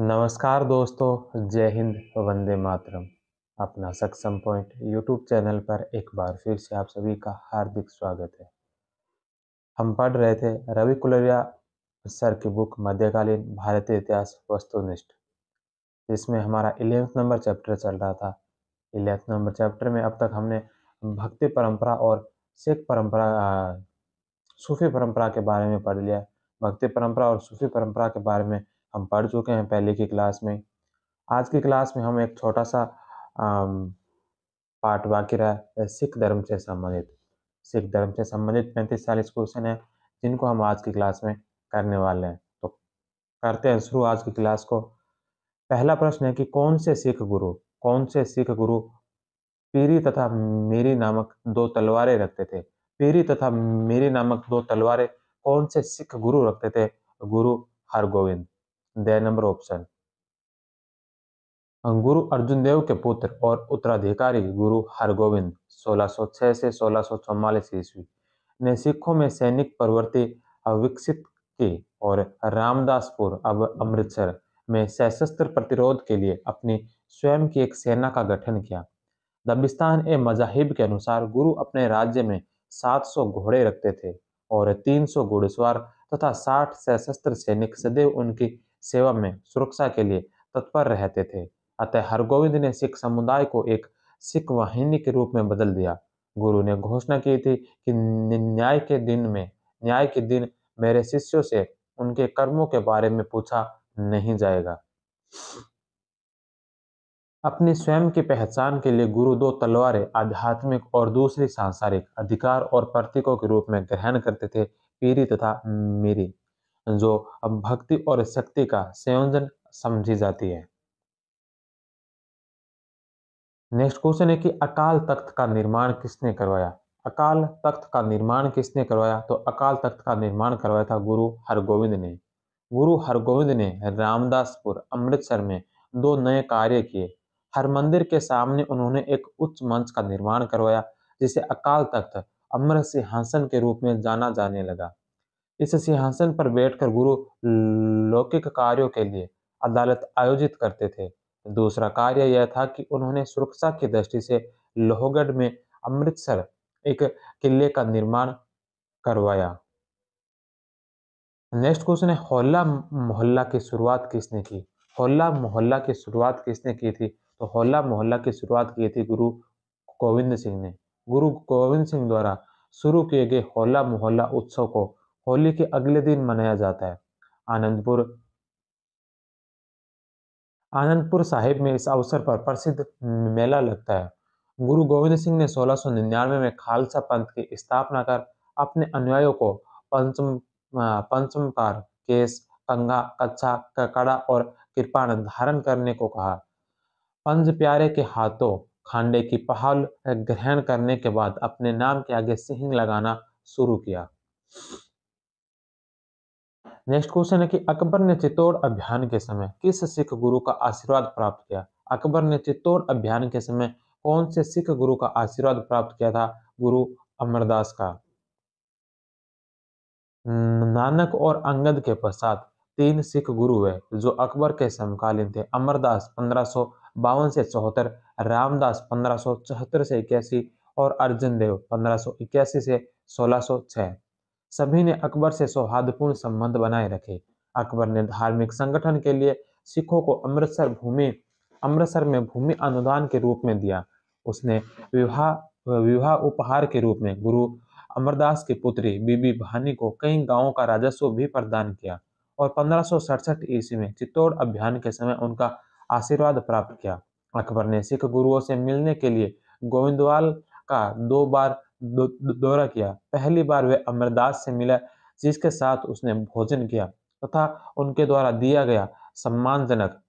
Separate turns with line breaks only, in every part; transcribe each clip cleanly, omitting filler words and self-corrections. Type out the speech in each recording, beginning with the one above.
नमस्कार दोस्तों, जय हिंद, वंदे मातरम। अपना सक्षम पॉइंट यूट्यूब चैनल पर एक बार फिर से आप सभी का हार्दिक स्वागत है। हम पढ़ रहे थे रवि कुलरिया सर की बुक मध्यकालीन भारतीय इतिहास वस्तुनिष्ठ, जिसमें हमारा 11th नंबर चैप्टर चल रहा था। 11th नंबर चैप्टर में अब तक हमने भक्ति परंपरा और सिख परंपरा सूफी परंपरा के बारे में पढ़ लिया। भक्ति परंपरा और सूफी परंपरा के बारे में हम पढ़ चुके हैं पहले की क्लास में। आज की क्लास में हम एक छोटा सा पार्ट बाकी रहा है सिख धर्म से संबंधित 35-40 क्वेश्चन है, जिनको हम आज की क्लास में करने वाले हैं। तो करते हैं शुरू आज की क्लास को। पहला प्रश्न है कि कौन से सिख गुरु पीरी तथा मीरी नामक दो तलवारें रखते थे। पीरी तथा मीरी नामक दो तलवारें कौन से सिख गुरु रखते थे? गुरु हरगोविंद। The number option. गुरु अर्जुन देव के पुत्र और उत्तराधिकारी गुरु हरगोविंद 1606 से 1644 ईस्वी ने सिखों में सैनिक प्रवृत्ति विकसित की और रामदासपुर अब अमृतसर में सशस्त्र प्रतिरोध के लिए अपनी स्वयं की एक सेना का गठन किया। दबिस्तान ए मजाहिब के अनुसार गुरु अपने राज्य में 700 घोड़े रखते थे और 300 घुड़सवार तथा 60 सशस्त्र सैनिक सदैव उनकी सेवा में सुरक्षा के लिए तत्पर रहते थे। अतः हरगोविंद ने सिख समुदाय को एक सिख वाहिनी के रूप में बदल दिया। गुरु ने घोषणा की थी कि न्याय के दिन मेरे शिष्यों से उनके कर्मों के बारे में पूछा नहीं जाएगा। अपनी स्वयं की पहचान के लिए गुरु दो तलवारें आध्यात्मिक और दूसरी सांसारिक अधिकार और प्रतीकों के रूप में ग्रहण करते थे, पीरी तथा मीरी, जो अब भक्ति और शक्ति का संयोजन समझी जाती है। नेक्स्ट क्वेश्चन है कि अकाल तख्त का निर्माण किसने करवाया? अकाल तख्त का निर्माण किसने करवाया? तो अकाल तख्त का निर्माण करवाया था गुरु हरगोविंद ने। गुरु हरगोविंद ने रामदासपुर अमृतसर में दो नए कार्य किए। हर मंदिर के सामने उन्होंने एक उच्च मंच का निर्माण करवाया, जिसे अकाल तख्त अमृत सिंहासन के रूप में जाना जाने लगा। इस सिंहासन पर बैठकर गुरु लौकिक कार्यों के लिए अदालत आयोजित करते थे। दूसरा कार्य यह था कि उन्होंने सुरक्षा की दृष्टि से लोहगढ़ में अमृतसर एक किले का निर्माण करवाया। नेक्स्ट क्वेश्चन है होला मोहल्ला की शुरुआत किसने की? होला मोहल्ला की शुरुआत किसने की थी? तो होला मोहल्ला की शुरुआत की थी गुरु गोविंद सिंह ने। गुरु गोविंद सिंह द्वारा शुरू किए गए होला मोहल्ला उत्सव को होली के अगले दिन मनाया जाता है। आनंदपुर आनंदपुर साहिब में इस अवसर पर प्रसिद्ध मेला लगता है। गुरु गोविंद सिंह ने 1699 में खालसा पंथ की स्थापना कर अपने अनुयायियों को पंचम पंचमकार, केस, कंघा, कच्छा, कड़ा और कृपाण धारण करने को कहा। पंच प्यारे के हाथों खांडे की पहाल ग्रहण करने के बाद अपने नाम के आगे सिंह लगाना शुरू किया। नेक्स्ट क्वेश्चन है कि अकबर ने चित्तौड़ अभियान के समय किस सिख गुरु का आशीर्वाद प्राप्त किया? अकबर ने चित्तौड़ अभियान के समय कौन से सिख गुरु का आशीर्वाद प्राप्त किया था? गुरु अमरदास का। नानक और अंगद के पश्चात तीन सिख गुरु हुए जो अकबर के समकालीन थे। अमरदास 1552 से 74, रामदास 1574 से 81 और अर्जुन देव 1581 से 1606। सभी ने अकबर से सौहार्दपूर्ण संबंध बनाए रखे। अकबर ने धार्मिक संगठन के लिए सिखों को अमृतसर में भूमि अनुदान के रूप में दिया। उसने विवाह विवाह उपहार के रूप में गुरु अमरदास की पुत्री बीबी भानी को कई गांवों का राजस्व भी प्रदान किया और 1567 ईस्वी में चित्तौड़ अभियान के समय उनका आशीर्वाद प्राप्त किया। अकबर ने सिख गुरुओं से मिलने के लिए गोविंदवाल का दो बार दौरा किया। पहली बार वे अमरदास से मिला, जिसके साथ उसने भोजन किया तथा उनके द्वारा दिया गया सम्मानजनक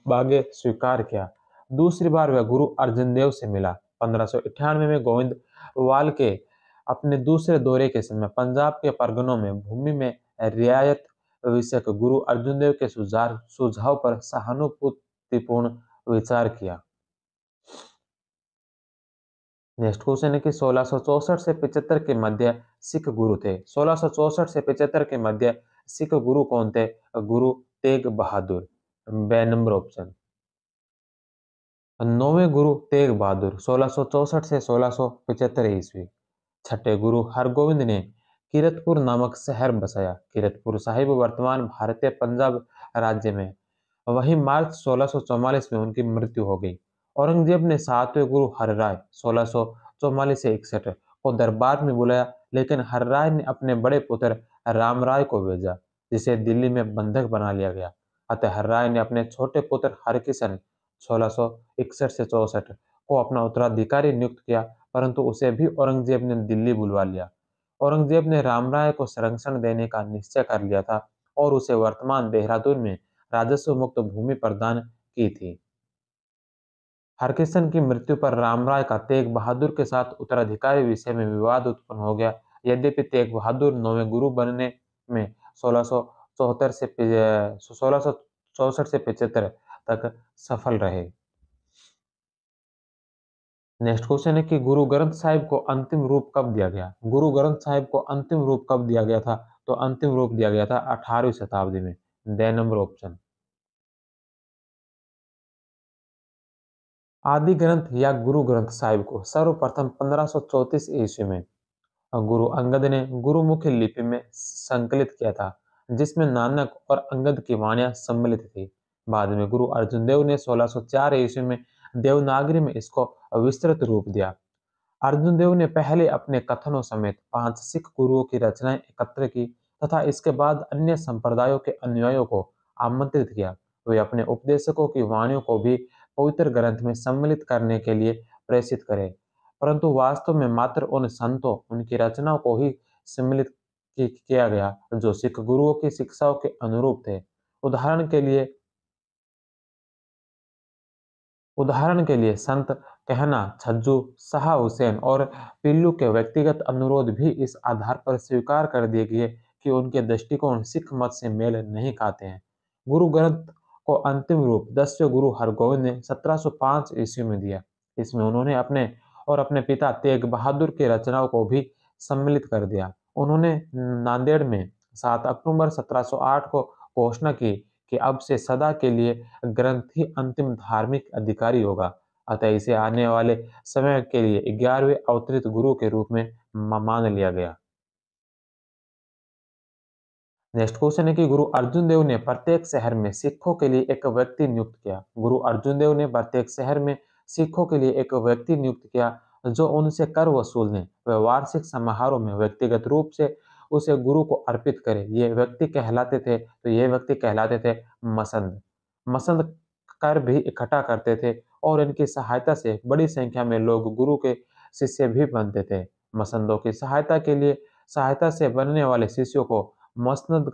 बागे स्वीकार किया। दूसरी बार वह गुरु अर्जुन देव से मिला। 1598 में गोविंदवाल के अपने दूसरे दौरे के समय पंजाब के परगनों में भूमि में रियायत विषयक गुरु अर्जुन देव के सुझाव पर सहानुभूतिपूर्ण विचार किया। नेक्स्ट क्वेश्चन है कि 1664 से 75 के मध्य सिख गुरु थे। 1664 से 75 के मध्य सिख गुरु कौन थे? गुरु तेग बहादुर। बे नंबर ऑप्शन। नौवें गुरु तेग बहादुर 1664 से 1675 ईस्वी। छठे गुरु हरगोविंद ने कीरतपुर नामक शहर बसाया। कीरतपुर साहिब वर्तमान भारतीय पंजाब राज्य में। वहीं मार्च 1644 में उनकी मृत्यु हो गई। औरंगजेब ने सातवें गुरु हरराय 1644 से 61 को दरबार में बुलाया, लेकिन हरराय ने अपने बड़े पुत्र रामराय को भेजा, जिसे दिल्ली में बंधक बना लिया गया। अतः हरराय ने अपने छोटे पुत्र हरकिशन 1661 से 64 को अपना उत्तराधिकारी नियुक्त किया, परंतु उसे भी औरंगजेब ने दिल्ली बुलवा लिया। औरंगजेब ने रामराय को संरक्षण देने का निश्चय कर लिया था और उसे वर्तमान देहरादून में राजस्व मुक्त भूमि प्रदान की थी। हरकिशन की मृत्यु पर रामराय का तेग बहादुर के साथ उत्तराधिकारी विषय में विवाद उत्पन्न हो गया। यद्यपि तेग बहादुर नौवें गुरु बनने में 1664 से 75 तक सफल रहे। नेक्स्ट क्वेश्चन है कि गुरु ग्रंथ साहिब को अंतिम रूप कब दिया गया? गुरु ग्रंथ साहिब को अंतिम रूप कब दिया गया था? तो अंतिम रूप दिया गया था 18वीं शताब्दी में। The number option. आदि ग्रंथ या गुरु ग्रंथ साहिब को सर्वप्रथम 1534 ईस्वी में गुरु अंगद ने गुरुमुखी लिपि में संकलित किया था, जिसमें नानक और अंगद की वाणियां सम्मिलित थी। बाद में गुरु अर्जुन देव ने 1604 ईस्वी में देवनागरी में इसको विस्तृत रूप दिया। अर्जुन देव ने पहले अपने कथनों समेत 5 सिख गुरुओं की रचनाएं एकत्र की तथा इसके बाद अन्य संप्रदायों के अनुयायियों को आमंत्रित किया। वे अपने उपदेशकों की वाणियों को भी पवित्र ग्रंथ में सम्मिलित करने के लिए प्रेषित करें, परंतु वास्तव में मात्र उन संतों, उनकी रचनाओं को ही सम्मिलित किया गया जो सिख गुरुओं की शिक्षाओं के अनुरूप थे। उदाहरण के लिए उदाहरण के लिए संत कहना, छज्जू, शाह हुसैन और पिल्लू के व्यक्तिगत अनुरोध भी इस आधार पर स्वीकार कर दिए गए कि उनके दृष्टिकोण सिख मत से मेल नहीं खाते हैं। गुरु ग्रंथ को अंतिम रूप 10वें गुरु हरगोविंद ने 1705 ईस्वी में दिया। इसमें उन्होंने अपने पिता तेग बहादुर की रचनाओं को भी सम्मिलित कर दिया। उन्होंने नांदेड़ में 7 अक्टूबर 1708 को घोषणा की कि अब से सदा के लिए ग्रंथ ही अंतिम धार्मिक अधिकारी होगा, अतः इसे आने वाले समय के लिए 11वें अवतरित गुरु के रूप में मान लिया गया। नेक्स्ट क्वेश्चन है कि गुरु अर्जुन देव ने प्रत्येक शहर में सिखों के लिए एक व्यक्ति नियुक्त किया। गुरु अर्जुन देव ने प्रत्येक शहर में सिखों के लिए एक व्यक्ति नियुक्त किया जो उनसे कर वसूलने व वार्षिक समारोह में व्यक्तिगत रूप से उसे गुरु को अर्पित करे। ये व्यक्ति कहलाते थे मसंद। मसंद कर भी इकट्ठा करते थे और इनकी सहायता से बड़ी संख्या में लोग गुरु के शिष्य भी बनते थे। मसंदों की सहायता से बनने वाले शिष्यों को मसंद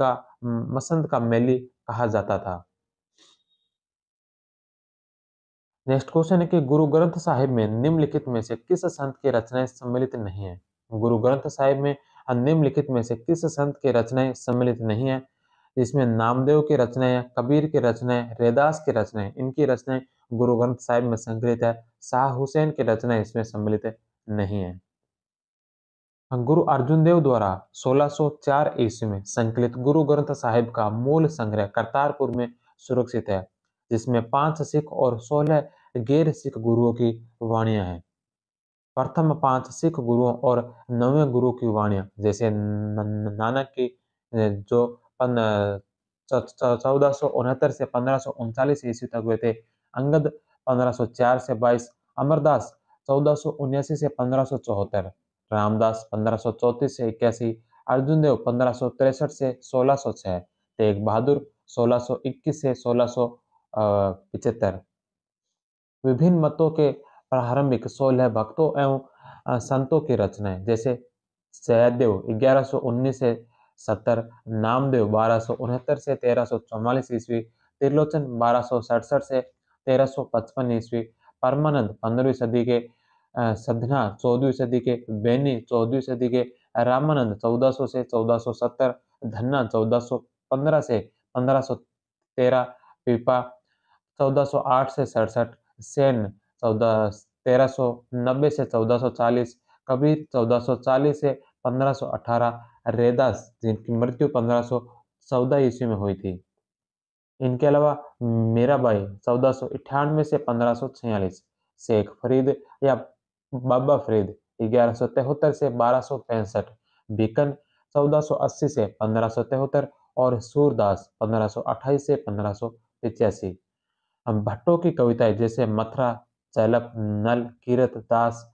का मेली कहा जाता था। नेक्स्ट क्वेश्चन है कि गुरु ग्रंथ साहिब में निम्नलिखित में से किस संत की रचनाएं सम्मिलित नहीं है? गुरु ग्रंथ साहिब में निम्नलिखित में से किस संत की रचनाएं सम्मिलित नहीं है? इसमें नामदेव की रचनाएं, कबीर की रचनाएं, रैदास की रचनाएं, इनकी रचनाएं गुरु ग्रंथ साहिब में संकलित है। शाह हुसैन की रचनाएं इसमें सम्मिलित नहीं है। गुरु अर्जुन देव द्वारा 1604 ईस्वी में संकलित गुरु ग्रंथ साहिब का मूल संग्रह करतारपुर में सुरक्षित है, जिसमें 5 सिख और 16 गैर सिख गुरुओं की वाणियां हैं। प्रथम 5 सिख गुरुओं और 9वें गुरु की वाणियां जैसे नानक की जो 1469 से 1539 ईस्वी तक हुए थे, अंगद 1504 से 22, अमरदास 1479 से 1574, रामदास 1534 से 81, अर्जुन देव 1563 से 1606, तेग बहादुर 1621 से 1675। विभिन्न मतों के प्रारंभिक 16 भक्तों एवं संतों की रचनाएं जैसे सहदेव 1119 से 70, नामदेव 1269 से 1344 ईस्वी, त्रिलोचन 1267 से 1355 ईस्वी, परमानंद 15वीं सदी के, सधना 14वीं सदी के, बेनी 14वीं सदी के, रामानंद 1400 से 1470, धन्ना 1415 से 1513, पीपा 1408 से 67, सेन 14 1390 से 1440, कबीर 1440 से 1518, रैदास जिनकी मृत्यु 1514 ईस्वी में हुई थी। इनके अलावा मीराबाई 1498 से 1546, शेख फरीद या बाबा फरीद 1173 से 1265, बीकन 1480 से 1573 और सूरदास 1528 से 1585। भट्टो की कविताएं जैसे मथुरा, चैलप, नल, कीरत दास,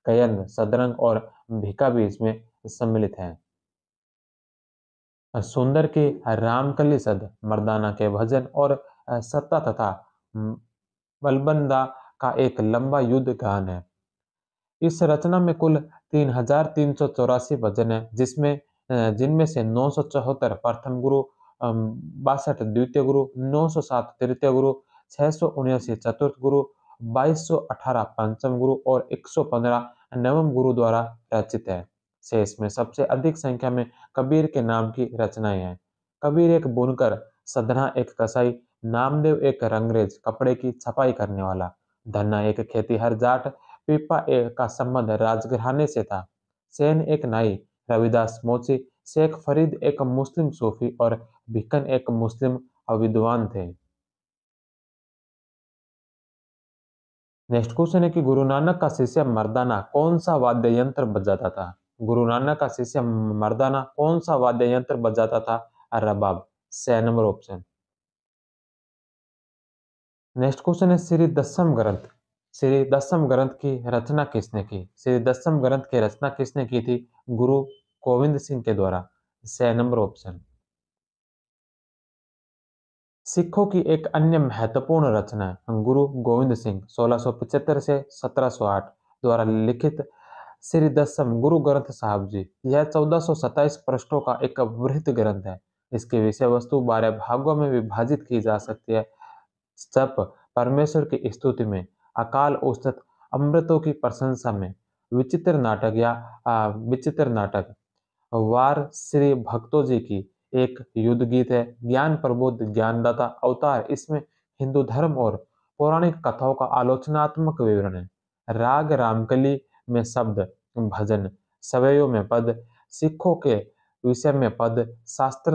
कयंद, सदरंग और भीखा भी इसमें सम्मिलित हैं। सुंदर के रामकली सद, मर्दाना के भजन और सत्ता तथा बलबंदा का एक लंबा युद्ध गान है। इस रचना में कुल 3384 भजन है, जिनमें से 974 प्रथम गुरु, 62 द्वितीय गुरु, 907 तृतीय गुरु, 679 चतुर्थ गुरु, 2218 पंचम गुरु और 115 नवम गुरु द्वारा रचित है। शेष में सबसे अधिक संख्या में कबीर के नाम की रचनाएं हैं। कबीर एक बुनकर, सधना एक कसाई, नामदेव एक रंगरेज कपड़े की छपाई करने वाला, धन्ना एक खेतीहर जाट, पीपा का संबंध राजघराने से था, सेन एक नाई, रविदास मोची, शेख फरीद एक मुस्लिम सूफी और भिकन एक मुस्लिम विद्वान थे। नेक्स्ट क्वेश्चन है कि गुरु नानक का शिष्य मर्दाना कौन सा वाद्य यंत्र बजाता था? गुरु नानक का शिष्य मर्दाना कौन सा वाद्य यंत्र बजाता था? रबाब। 6 नंबर ऑप्शन। नेक्स्ट क्वेश्चन है श्री दशम ग्रंथ। श्री दशम ग्रंथ की रचना किसने की? श्री दशम ग्रंथ की रचना किसने की थी? गुरु गोविंद सिंह के द्वारा। 6 नंबर ऑप्शन। सिखों की एक अन्य महत्वपूर्ण रचना है गुरु गोविंद सिंह 1675 से 1708 द्वारा लिखित श्री दशम गुरु ग्रंथ साहब जी। यह 1427 पृष्ठों का एक वृहत ग्रंथ है। इसकी विषय वस्तु 12 भागों में विभाजित की जा सकती है। जप, परमेश्वर की स्तुति में, अकाल उस्तत, अमृतों की प्रशंसा में, विचित्र नाटक या विचित्र नाटक, वार श्री भक्तों जी की एक युद्ध गीत है, ज्ञान प्रबोध ज्ञानदाता अवतार, इसमें हिंदू धर्म और पौराणिक कथाओं का आलोचनात्मक विवरण है। राग रामकली में शब्द, भजन, सवैयों में पद, सिखों के विषय में पद, शस्त्र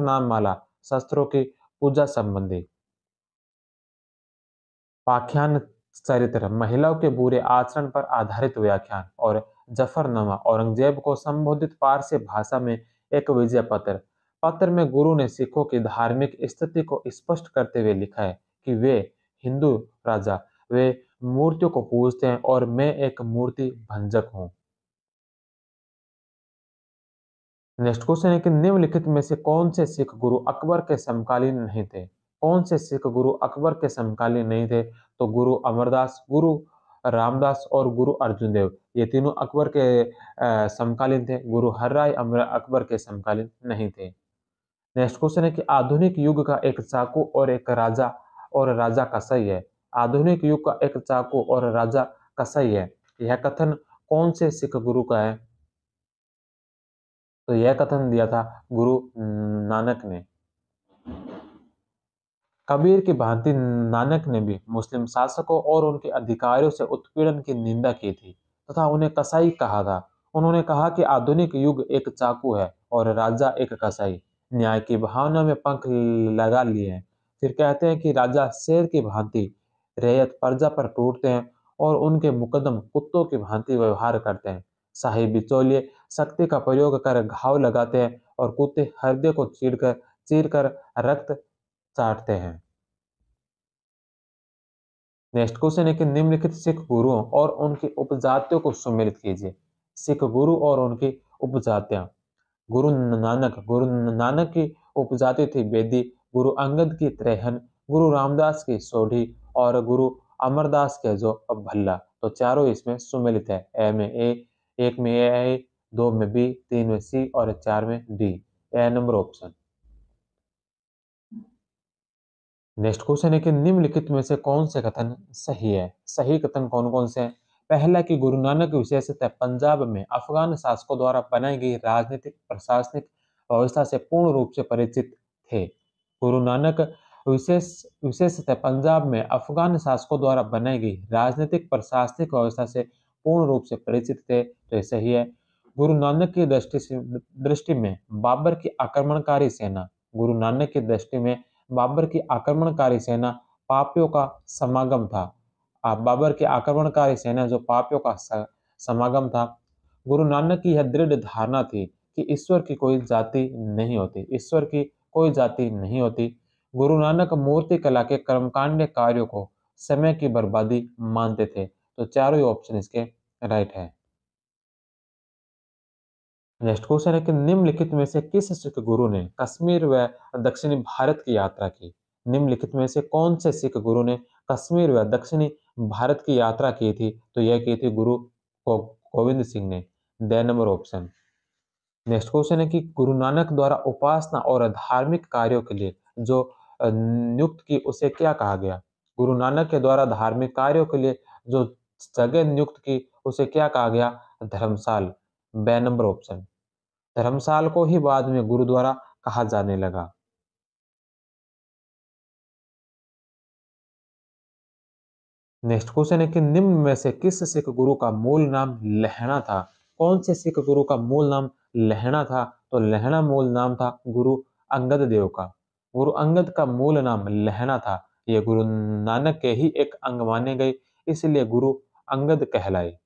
नाम माला, शस्त्रों की पूजा संबंधी, पाख्यान चरित्र, महिलाओं के बुरे आचरण पर आधारित व्याख्यान और जफरनामा, औरंगजेब को संबोधित पारसी भाषा में एक विजय पत्र। पत्र में गुरु ने सिखों की धार्मिक स्थिति को स्पष्ट करते हुए लिखा है कि वे हिंदू राजा, वे मूर्तियों को पूजते हैं और मैं एक मूर्ति भंजक हूँ। नेक्स्ट क्वेश्चन है कि निम्नलिखित में से कौन से सिख गुरु अकबर के समकालीन नहीं थे? कौन से सिख गुरु अकबर के समकालीन नहीं थे? तो गुरु अमरदास, गुरु रामदास और गुरु अर्जुन देव, ये तीनों अकबर के समकालीन थे। गुरु हरराय अकबर के समकालीन नहीं थे। नेक्स्ट क्वेश्चन है कि आधुनिक युग का एक चाकू और राजा कसाई है। आधुनिक युग का एक चाकू और राजा कसाई है, यह कथन कौन से सिख गुरु का है? तो यह कथन दिया था गुरु नानक ने। कबीर की भांति नानक ने भी मुस्लिम शासकों और उनके अधिकारियों से उत्पीड़न की निंदा की थी तथा उन्हें कसाई कहा था। उन्होंने कहा कि आधुनिक युग एक चाकू है और राजा एक कसाई। न्याय की भावना में पंख लगा लिए हैं। फिर कहते हैं कि राजा शेर की भांति रैयत प्रजा पर टूटते हैं और उनके मुकदम कुत्तों की भांति व्यवहार करते हैं। शाही बिचौलिए शक्ति का प्रयोग कर घाव लगाते हैं और कुत्ते हृदय को चीर कर रक्त चाटते हैं। नेक्स्ट क्वेश्चन है कि निम्नलिखित सिख गुरुओं और उनकी उपजातियों को सम्मिलित कीजिए। सिख गुरु और उनकी उपजातियां। गुरु नानक की उपजाति थी बेदी, गुरु अंगद की त्रेहन, गुरु रामदास की सोढ़ी और गुरु अमरदास के जो भल्ला। तो चारों इसमें सम्मिलित है। ए में ए, एक में ए, दो में बी, तीन में सी और चार में डी। ए नंबर ऑप्शन। नेक्स्ट क्वेश्चन है कि निम्नलिखित में से कौन से कथन सही है? सही कथन कौन कौन से हैं? पहला कि गुरु नानक विशेषतः पंजाब में अफगान शासकों द्वारा बनाई गई राजनीतिक प्रशासनिक व्यवस्था से पूर्ण रूप से परिचित थे। गुरु नानक विशेष विशेषतः पंजाब में अफगान शासकों द्वारा बनाई गई राजनीतिक प्रशासनिक व्यवस्था से पूर्ण रूप से परिचित थे, तो ये सही है। गुरु नानक की दृष्टि में बाबर की आक्रमणकारी सेना गुरु नानक की दृष्टि में बाबर की आक्रमणकारी सेना पापियों का समागम था। बाबर की आक्रमणकारी सेना जो पापियों का समागम था। गुरु नानक की यह दृढ़ धारणा थी कि ईश्वर की कोई जाति नहीं होती, ईश्वर की कोई जाति नहीं होती। गुरु नानक मूर्ति कला के कर्मकांड कार्यों को समय की बर्बादी मानते थे, तो चारों ही ऑप्शन इसके राइट है। नेक्स्ट क्वेश्चन है कि निम्नलिखित में से किस सिख गुरु ने कश्मीर व दक्षिणी भारत की यात्रा की? निम्नलिखित में से कौन से सिख गुरु ने कश्मीर व दक्षिणी भारत की यात्रा की थी? तो यह की थी गुरु गोविंद सिंह ने। The number option. Next question है कि गुरु नानक द्वारा उपासना और धार्मिक कार्यों के लिए जो नियुक्त की उसे क्या कहा गया? गुरु नानक के द्वारा धार्मिक कार्यों के लिए जो जगह नियुक्त की उसे क्या कहा गया? धर्मशाल। बे नंबर ऑप्शन। धर्मशाल को ही बाद में गुरुद्वारा कहा जाने लगा। नेक्स्ट क्वेश्चन है कि निम्न में से किस सिख गुरु का मूल नाम लहणा था? कौन से सिख गुरु का मूल नाम लहणा था? तो लहणा मूल नाम था गुरु अंगद देव का। गुरु अंगद का मूल नाम लहणा था। यह गुरु नानक के ही एक अंग माने गए, इसलिए गुरु अंगद कहलाए।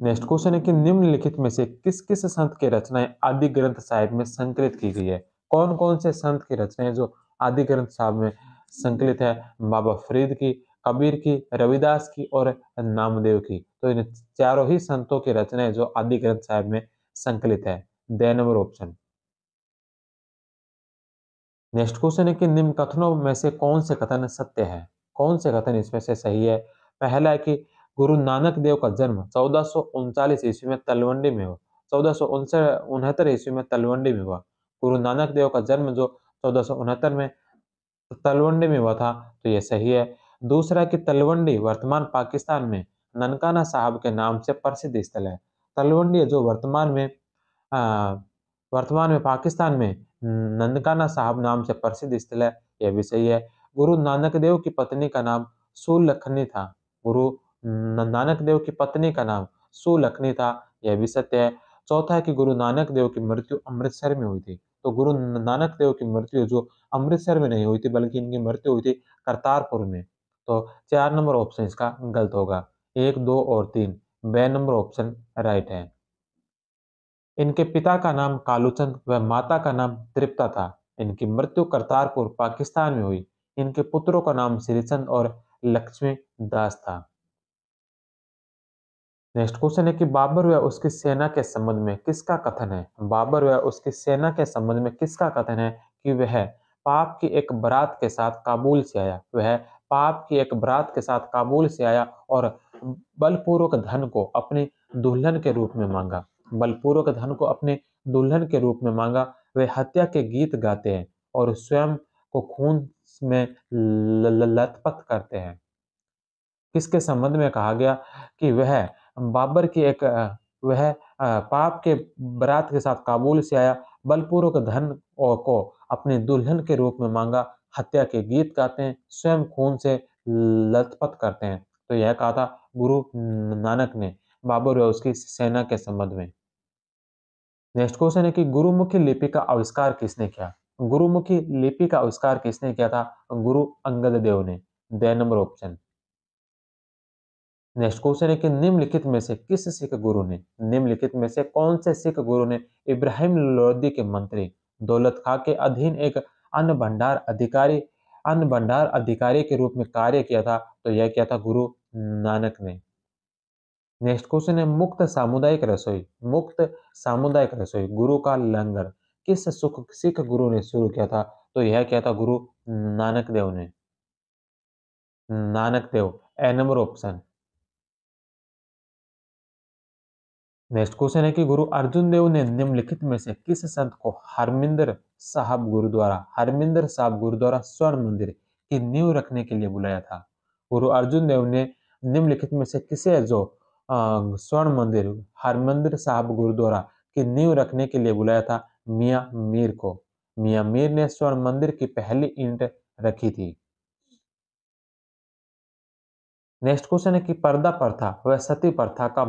नेक्स्ट क्वेश्चन है कि निम्नलिखित में से किस किस संत की रचनाएं आदि ग्रंथ साहिब में संकलित की गई है? कौन कौन से संत की रचनाएं जो आदि ग्रंथ साहिब में संकलित है? बाबा फरीद की, कबीर की, रविदास की और नामदेव की। तो इन चारों ही संतों की रचनाएं जो आदि ग्रंथ साहिब में संकलित है। The number option. Next question है कि निम्न कथनों में से कौन से कथन सत्य है? कौन से कथन इसमें से सही है? पहला है कि गुरु नानक देव का जन्म 1439 ईस्वी में तलवंडी में हुआ। 1469 ईस्वी में तलवंडी में हुआ। गुरु नानक देव का जन्म जो 1469 में तलवंडी में हुआ था, तो यह सही है। दूसरा है कि तलवंडी वर्तमान पाकिस्तान में ननकाना साहब के नाम से प्रसिद्ध स्थल है। तलवंडी जो अ, वर्तमान में पाकिस्तान में ननकाना साहब नाम से प्रसिद्ध स्थल है, यह भी सही है। गुरु नानक देव की पत्नी का नाम सुलखनी था। गुरु नानक देव की पत्नी का नाम सुलखनी था, यह भी सत्य है। चौथा है कि गुरु नानक देव की मृत्यु अमृतसर में हुई थी। तो गुरु नानक देव की मृत्यु जो अमृतसर में नहीं हुई थी, बल्कि इनकी मृत्यु हुई थी करतारपुर में। तो 4 नंबर ऑप्शन इसका गलत होगा। 1, 2 और 3 बे नंबर ऑप्शन राइट है। इनके पिता का नाम कालूचंद व माता का नाम तृप्ता था। इनकी मृत्यु करतारपुर पाकिस्तान में हुई। इनके पुत्रों का नाम श्रीचंद और लक्ष्मी दास था। नेक्स्ट क्वेश्चन है कि बाबर व उसकी सेना के संबंध में किसका कथन है? बाबर व उसकी सेना के संबंध में किसका कथन है कि वह पाप की एक बारात के साथ काबुल से आया? वह पाप की एक बारात के साथ काबुल से आया और बलपूर्वक धन को अपनी दुल्हन के रूप में मांगा। बलपूर्वक धन को अपने दुल्हन के रूप में मांगा। वे हत्या के गीत गाते हैं और स्वयं को खून में लथपथ करते हैं। किसके संबंध में कहा गया कि वह बाबर की वह पाप के बारात के साथ काबुल से आया, बलपूर्वक धन को अपनी दुल्हन के रूप में मांगा, हत्या के गीत गाते हैं, स्वयं खून से लथपथ करते हैं। तो यह कहा था गुरु नानक ने बाबर व उसकी सेना के संबंध में। नेक्स्ट क्वेश्चन है कि गुरुमुखी लिपि का आविष्कार किसने किया? गुरुमुखी लिपि का आविष्कार किसने किया था? गुरु अंगद देव ने। The number option. Next question है कि निम्नलिखित में से किस सिख गुरु ने निम्नलिखित में से कौन से सिख गुरु ने इब्राहिम लोदी के मंत्री दौलत खां के अधीन एक अन्न भंडार अधिकारी के रूप में कार्य किया था? तो यह किया था गुरु नानक ने। नेक्स्ट क्वेश्चन है मुक्त सामुदायिक रसोई गुरु का लंगर किस सिख गुरु ने शुरू किया था? तो यह किया था गुरु नानक देव ने। नानक देव। ए नंबर ऑप्शन। नेक्स्ट क्वेश्चन है कि गुरु अर्जुन देव ने निम्नलिखित में से किस संत को हरमिंदर साहब गुरुद्वारा स्वर्ण मंदिर की नींव रखने के लिए बुलाया था? गुरु अर्जुन देव ने निम्नलिखित में से किसे जो स्वर्ण मंदिर हरमिंदर साहब गुरुद्वारा की नींव रखने के लिए बुलाया था? मियां मीर को। मियां मीर ने स्वर्ण मंदिर की पहली ईंट रखी थी? नेक्स्ट क्वेश्चन है कि पर्दा प्रथा व सती प्रथा का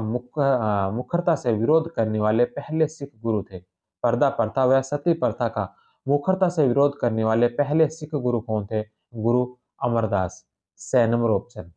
मुखरता से विरोध करने वाले पहले सिख गुरु थे। पर्दा प्रथा व सती प्रथा का मुखरता से विरोध करने वाले पहले सिख गुरु कौन थे? गुरु Amar Das. 6 number option.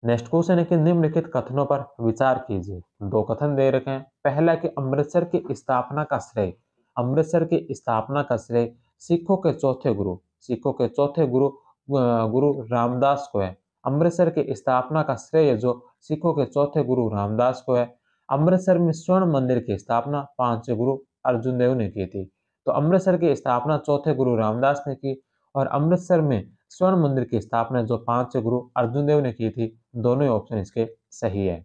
Next question है कि निम्नलिखित कथनों पर विचार कीजिए। दो कथन दे रखे हैं। पहला कि अमृतसर की स्थापना का श्रेय, अमृतसर की स्थापना का श्रेय सिखों के चौथे गुरु, सिखों के चौथे गुरु गुरु रामदास को है। अमृतसर की स्थापना का श्रेय जो सिखों के चौथे गुरु रामदास को है। अमृतसर में स्वर्ण मंदिर की स्थापना पांचवें गुरु अर्जुन देव ने की थी। तो अमृतसर की स्थापना चौथे गुरु रामदास ने की, और अमृतसर में स्वर्ण मंदिर की स्थापना जो पांचवें गुरु अर्जुन देव ने की थी। दोनों ही ऑप्शन इसके सही है।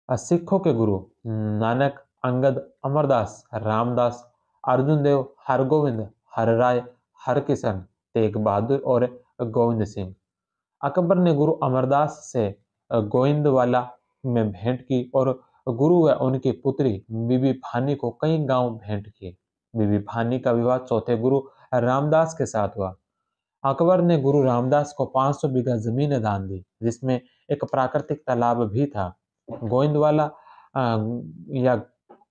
सिखों के गुरु नानक, अंगद, अमरदास, रामदास, अर्जुन देव, हरगोविंद, हरराय, हरकिशन, तेग बहादुर और गोविंद सिंह। अकबर ने गुरु अमरदास से गोविंदवाला में भेंट की, और गुरु व उनकी पुत्री बीबी भानी को कई गांव भेंट किए। बीबी भानी का विवाह चौथे गुरु रामदास के साथ हुआ। अकबर ने गुरु रामदास को 500 बीघा जमीन दान दी, जिसमें एक प्राकृतिक तालाब भी था। गोविंदवाला या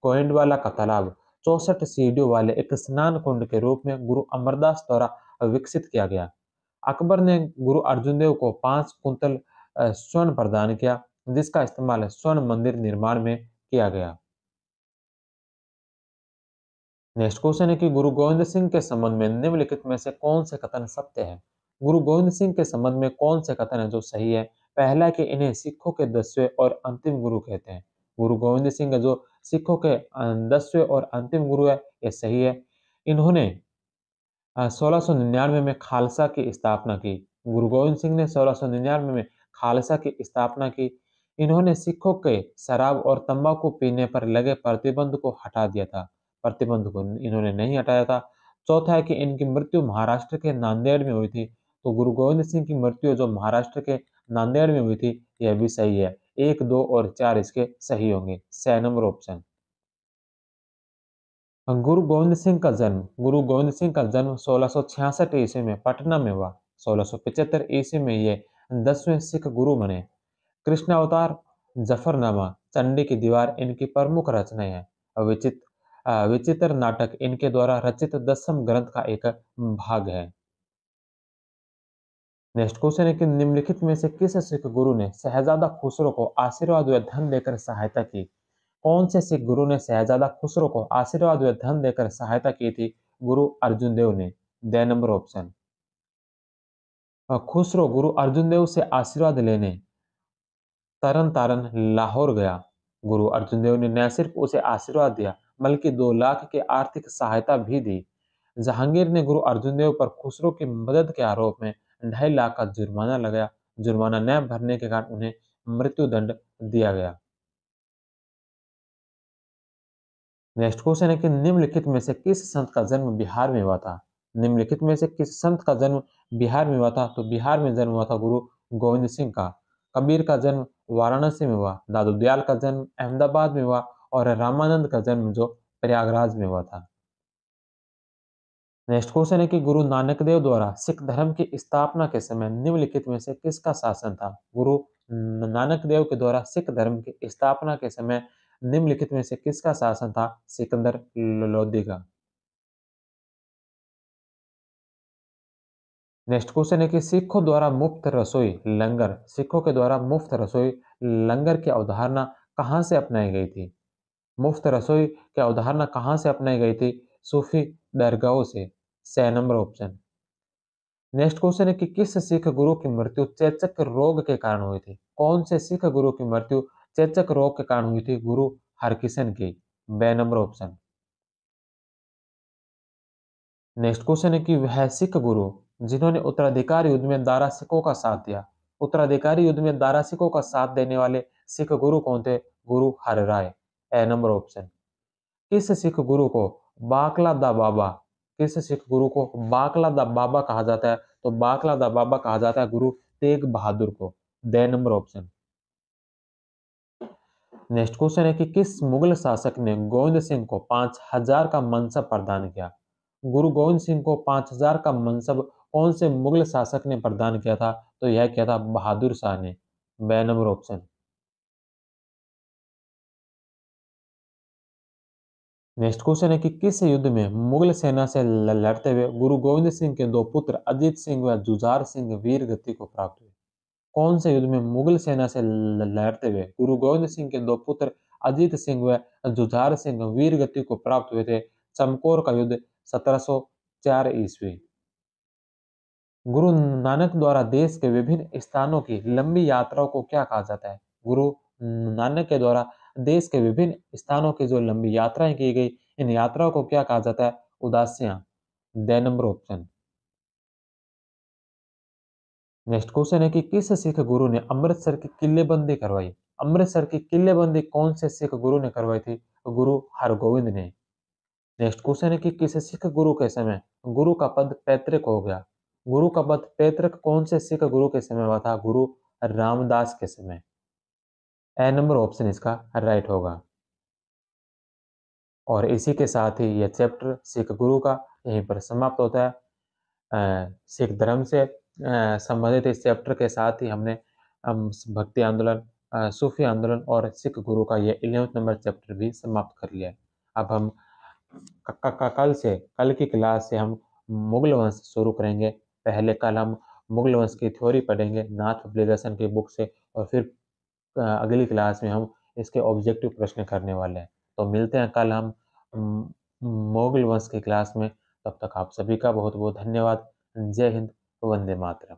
गोविंदवाला का तालाब 64 सीढ़ियों वाले एक स्नान कुंड के रूप में गुरु अमरदास द्वारा विकसित किया गया। अकबर ने गुरु अर्जुन देव को 5 कुंतल स्वर्ण प्रदान किया, जिसका इस्तेमाल स्वर्ण मंदिर निर्माण में किया गया। नेक्स्ट क्वेश्चन है कि गुरु गोविंद सिंह के संबंध में निम्नलिखित में से कौन से कथन सत्य है? गुरु गोविंद सिंह के संबंध में कौन से कथन है जो सही है? पहला कि इन्हें सिखों के 10वें और अंतिम गुरु कहते हैं। गुरु गोविंद सिंह जो सिखों के 10वें और अंतिम गुरु है, ये सही है। इन्होंने 1699 में खालसा की स्थापना की। गुरु गोविंद सिंह ने 1699 में खालसा की स्थापना की। इन्होंने सिखों के शराब और तंबाकू पीने पर लगे प्रतिबंध को हटा दिया था। प्रतिबंध को इन्होंने नहीं हटाया था। चौथा है कि इनकी मृत्यु महाराष्ट्र के नांदेड़ में हुई थी। तो गुरु गोविंद सिंह की मृत्यु जो महाराष्ट्र के नांदेड़ में हुई थी, यह भी सही है। 1, 2 और 4 इसके सही होंगे। 6 नंबर ऑप्शन। गुरु गोविंद सिंह का जन्म 1666 ईस्वी में पटना में हुआ। 1675 ईस्वी में ये 10वें सिख गुरु बने। कृष्ण अवतार, जफरनामा, चंडी की दीवार इनकी प्रमुख रचनाएं हैं। विचित्र नाटक इनके द्वारा रचित 10वें ग्रंथ का एक भाग है। नेक्स्ट क्वेश्चन है कि निम्नलिखित में से किस सिख गुरु ने शहजादा खुसरो को आशीर्वाद व धन देकर सहायता की? कौन से सिख गुरु ने शहजादा खुसरो को आशीर्वाद व धन देकर सहायता की थी? गुरु अर्जुन देव ने। The number option. खुसरो गुरु अर्जुन देव से आशीर्वाद लेने तरन तारन लाहौर गया। गुरु अर्जुन देव ने न सिर्फ उसे आशीर्वाद दिया, बल्कि 2 लाख की आर्थिक सहायता भी दी। जहांगीर ने गुरु अर्जुन देव पर खुसरो की मदद के आरोप में 2.5 लाख का जुर्माना लगाया। जुर्माना न भरने के कारण उन्हें मृत्युदंड दिया गया। नेक्स्ट क्वेश्चन है कि निम्नलिखित में से किस संत का जन्म बिहार में हुआ था? निम्नलिखित में से किस संत का जन्म बिहार में हुआ था? तो बिहार में जन्म हुआ था गुरु गोविंद सिंह का। कबीर का जन्म वाराणसी में हुआ। दादू दयाल का जन्म अहमदाबाद में हुआ, और रामानंद का जन्म जो प्रयागराज में हुआ था। नेक्स्ट क्वेश्चन है कि गुरु नानक देव द्वारा सिख धर्म की स्थापना के समय निम्नलिखित में से किसका शासन था? गुरु नानक देव के द्वारा सिख धर्म की स्थापना के समय निम्नलिखित में से किसका शासन था? सिकंदर लोदी का। नेक्स्ट क्वेश्चन है कि सिखों द्वारा मुफ्त रसोई लंगर, सिखों के द्वारा मुफ्त रसोई लंगर की अवधारणा कहाँ से अपनाई गई थी? मुफ्त रसोई की अवधारणा कहाँ से अपनाई गई थी? सूफी दरगाहों से। 6 नंबर ऑप्शन। नेक्स्ट क्वेश्चन है कि किस सिख गुरु की मृत्यु चेचक रोग के कारण हुई थी? कौन से सिख गुरु की मृत्यु चेचक रोग के कारण हुई थी? गुरु हरकिशन की। बे नंबर ऑप्शन। नेक्स्ट क्वेश्चन है कि वह सिख गुरु जिन्होंने उत्तराधिकार युद्ध में दारा सिखों का साथ दिया, उत्तराधिकारी युद्ध में दारा सिखों का साथ देने वाले सिख गुरु कौन थे? गुरु हरराय। ए नंबर ऑप्शन। किस सिख गुरु को बाकला दा बाबा, किस सिख गुरु को बाकला दा बाबा कहा जाता है? तो बाकला दा बाबा कहा जाता है गुरु तेग बहादुर को। The number option. Next question है कि किस मुगल शासक ने गोविंद सिंह को 5000 का मनसब प्रदान किया? गुरु गोविंद सिंह को 5000 का मनसब कौन से मुगल शासक ने प्रदान किया था? तो यह किया था बहादुर शाह ने। B number option. Next question है कि किस युद्ध में मुगल सेना से लड़ते हुए गुरु गोविंद सिंह के दो पुत्र अजीत सिंह व जुझार सिंह वीर गति को प्राप्त हुए? कौन से युद्ध में मुगल सेना से लड़ते हुए गुरु गोविंद सिंह के दो पुत्र अजीत सिंह व जुझार सिंह वीर गति को प्राप्त हुए थे? चमकौर का युद्ध 1704 ईस्वी। गुरु नानक द्वारा देश के विभिन्न स्थानों की लंबी यात्राओं को क्या कहा जाता है? गुरु नानक के द्वारा देश के विभिन्न स्थानों की जो लंबी यात्राएं की गई, इन यात्राओं को क्या कहा जाता है? उदासियां। The number option. Next question है कि किस सिख गुरु ने अमृतसर की किलेबंदी करवाई? अमृतसर की किलेबंदी कौन से सिख गुरु ने करवाई थी? गुरु हरगोविंद ने। नेक्स्ट क्वेश्चन है कि किस सिख गुरु के समय गुरु का पद पैतृक हो गया? गुरु का पद पैतृक कौन से सिख गुरु के समय हुआ था? गुरु रामदास के समय। ए नंबर ऑप्शन इसका राइट होगा। और इसी के साथ ही यह चैप्टर सिख गुरु का यहीं पर समाप्त होता है। सिख धर्म से संबंधित इस चैप्टर के साथ ही हमने भक्ति आंदोलन, सूफी आंदोलन और सिख गुरु का ये 11th नंबर चैप्टर भी समाप्त कर लिया है। अब हम कल की क्लास से हम मुगल वंश शुरू करेंगे। पहले कल हम मुगल वंश की थ्योरी पढ़ेंगे नाथ प्रियदर्शन की बुक से, और फिर अगली क्लास में हम इसके ऑब्जेक्टिव प्रश्न करने वाले हैं। तो मिलते हैं कल हम उम, मुगल वंश की क्लास में। तब तक आप सभी का बहुत बहुत धन्यवाद। जय हिंद, वंदे मातरम।